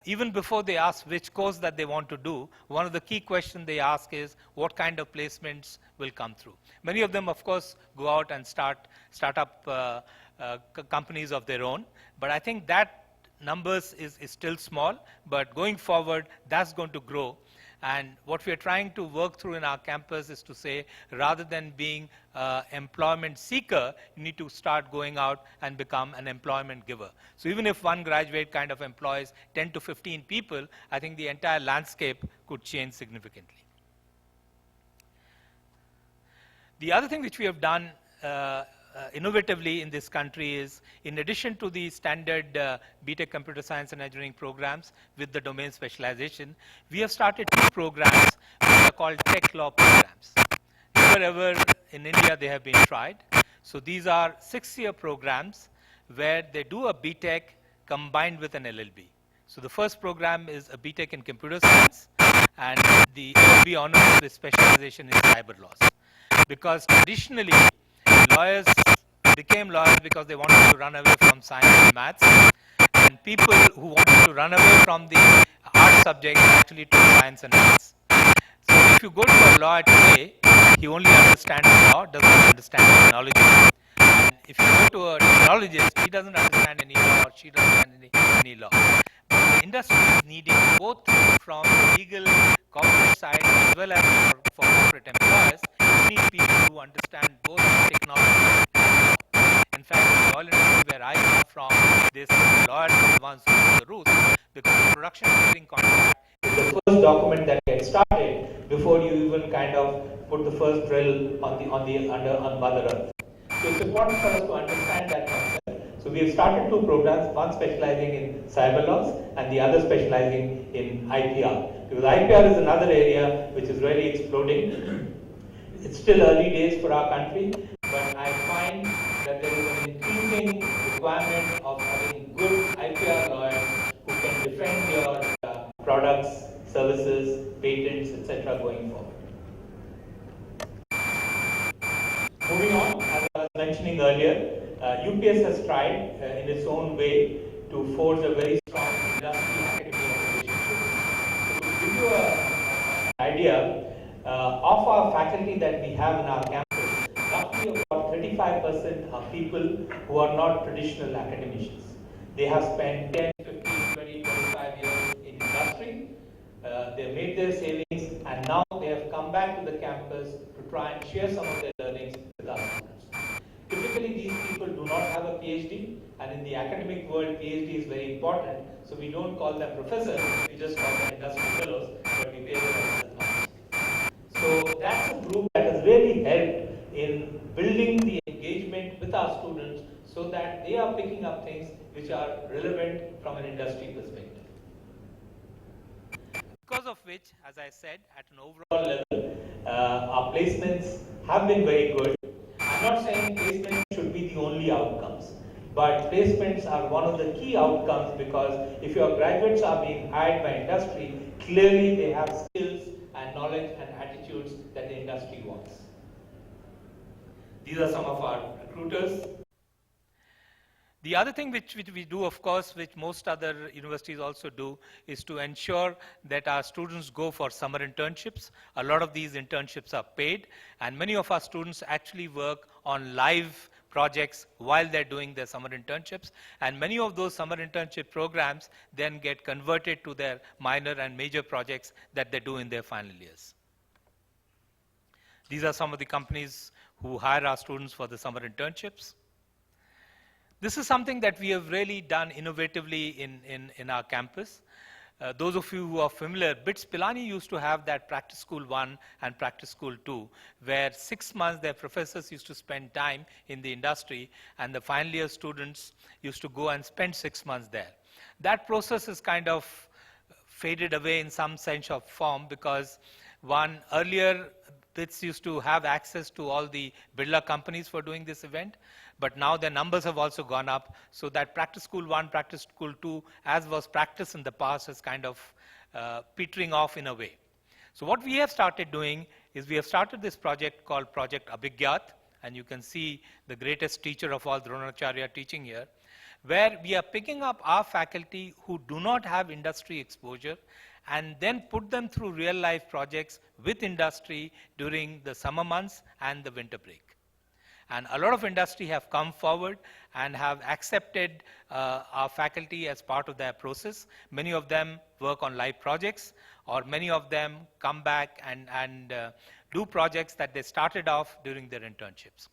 even before they ask which course that they want to do, one of the key questions they ask is what kind of placements will come through. Many of them, of course, go out and start up companies of their own. But I think that numbers is still small, but going forward, that's going to grow. And what we are trying to work through in our campus is to say, rather than being employment seeker, you need to start going out and become an employment giver. So even if one graduate kind of employs 10 to 15 people, I think the entire landscape could change significantly. The other thing which we have done innovatively in this country is, in addition to the standard BTech Computer Science and Engineering programs with the domain specialization, we have started 2 programs which are called Tech Law programs. Never ever in India they have been tried. So these are 6-year programs where they do a BTech combined with an LLB. So the first program is a BTech in Computer Science, and the LLB honors with specialization in cyber laws. Because traditionally, lawyers became lawyers because they wanted to run away from science and maths, and people who wanted to run away from the art subjects actually took science and maths. So if you go to a lawyer today, he only understands law, doesn't understand technology. And if you go to a technologist, he doesn't understand any law, or she doesn't understand any law. But the industry is needing, both from the legal corporate side as well as for corporate employers, you need people who understand both technology and law. In fact, the oil industry where I come from, they say lawyers are the ones who know the rules, because the production engineering contract is the first document that gets started before you even kind of put the first drill on Mother Earth. So it's important for us to understand that concept. So we have started 2 programs, one specializing in cyber laws and the other specializing in IPR. Because IPR is another area which is really exploding. It's still early days for our country, but I find that there is an increasing requirement of having good IPR lawyers who can defend your products, services, patents, etc. going forward. Moving on, as I was mentioning earlier, UPS has tried in its own way to forge a very strong industry-academia relationship. So to give you an idea, of our faculty that we have in our campus, roughly about 35% are people who are not traditional academicians. They have spent 10, 15, 20, 25 years in industry. They made their savings, and now they have come back to the campus to try and share some of their learnings with our students. Typically, these people do not have a PhD, and in the academic world, PhD is very important. So we don't call them professors, we just call them industry fellows, but we pay them as knowledge. So that's a group that has really helped in building the engagement with our students so that they are picking up things which are relevant from an industry perspective. Because of which, as I said, at an overall level, our placements have been very good. I'm not saying placements should be the only outcomes, but placements are one of the key outcomes, because if your graduates are being hired by industry, clearly they have skills and knowledge and attitudes that the industry wants. These are some of our recruiters. The other thing which we do, of course, which most other universities also do, is to ensure that our students go for summer internships. A lot of these internships are paid, and many of our students actually work on live projects while they're doing their summer internships, and many of those summer internship programs then get converted to their minor and major projects that they do in their final years. These are some of the companies who hire our students for the summer internships. This is something that we have really done innovatively in our campus. Those of you who are familiar, BITS Pilani used to have that Practice School 1 and Practice School 2, where 6 months their professors used to spend time in the industry, and the final year students used to go and spend 6 months there. That process is kind of faded away in some sense of form, because earlier BITS used to have access to all the Birla companies for doing this event, but now their numbers have also gone up, so that Practice School 1, Practice School 2, as was practiced in the past, is kind of petering off in a way. So what we have started doing is we have started this project called Project Abhigyat, and you can see the greatest teacher of all, Dronacharya, teaching here, where we are picking up our faculty who do not have industry exposure and then put them through real life projects with industry during the summer months and the winter break. And a lot of industry have come forward and have accepted our faculty as part of their process. Many of them work on live projects, or many of them come back and do projects that they started off during their internships.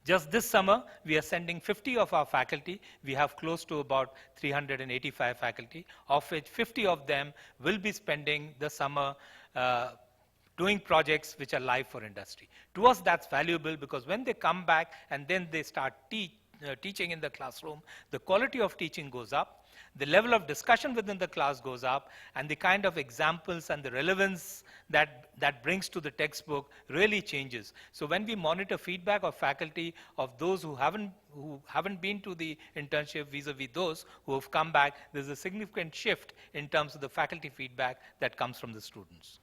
Just this summer, we are sending 50 of our faculty. We have close to about 385 faculty, of which 50 of them will be spending the summer doing projects which are live for industry. To us, that's valuable because when they come back and then they start teaching in the classroom, the quality of teaching goes up, the level of discussion within the class goes up, and the kind of examples and the relevance that brings to the textbook really changes. So when we monitor feedback of faculty of those who haven't been to the internship vis-a-vis those who have come back, there's a significant shift in terms of the faculty feedback that comes from the students.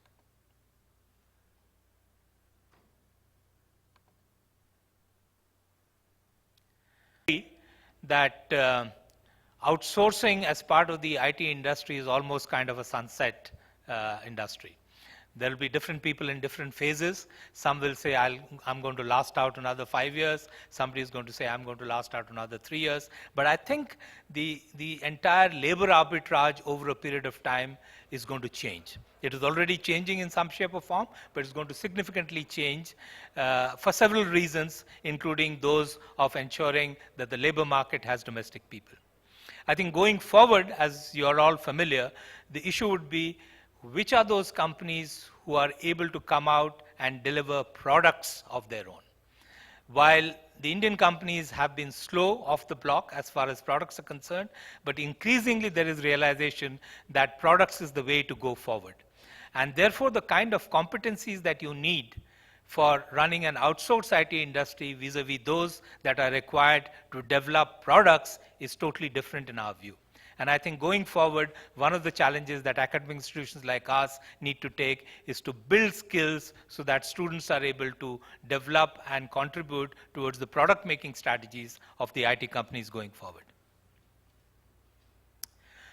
That outsourcing as part of the IT industry is almost kind of a sunset industry. There will be different people in different phases. Some will say, I'm going to last out another 5 years. Somebody is going to say, I'm going to last out another 3 years. But I think the entire labor arbitrage over a period of time is going to change. It is already changing in some shape or form, but it's going to significantly change for several reasons, including those of ensuring that the labor market has domestic people. I think going forward, as you're all familiar, the issue would be which are those companies who are able to come out and deliver products of their own. While the Indian companies have been slow off the block as far as products are concerned, but increasingly there is realization that products is the way to go forward. And therefore, the kind of competencies that you need for running an outsourced IT industry vis-a-vis those that are required to develop products is totally different in our view. And I think going forward, one of the challenges that academic institutions like us need to take is to build skills so that students are able to develop and contribute towards the product making strategies of the IT companies going forward.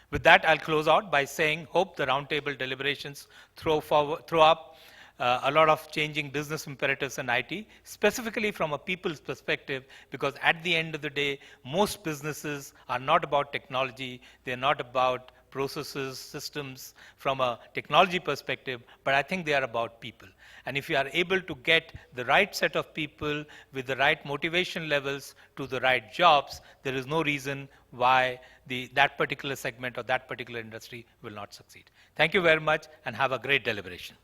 With that, I'll close out by saying, hope the roundtable deliberations throw up a lot of changing business imperatives in IT, specifically from a people's perspective, because at the end of the day, most businesses are not about technology, they're not about processes, systems from a technology perspective, but I think they are about people. And if you are able to get the right set of people with the right motivation levels to the right jobs, there is no reason why that particular segment or that particular industry will not succeed. Thank you very much and have a great deliberation.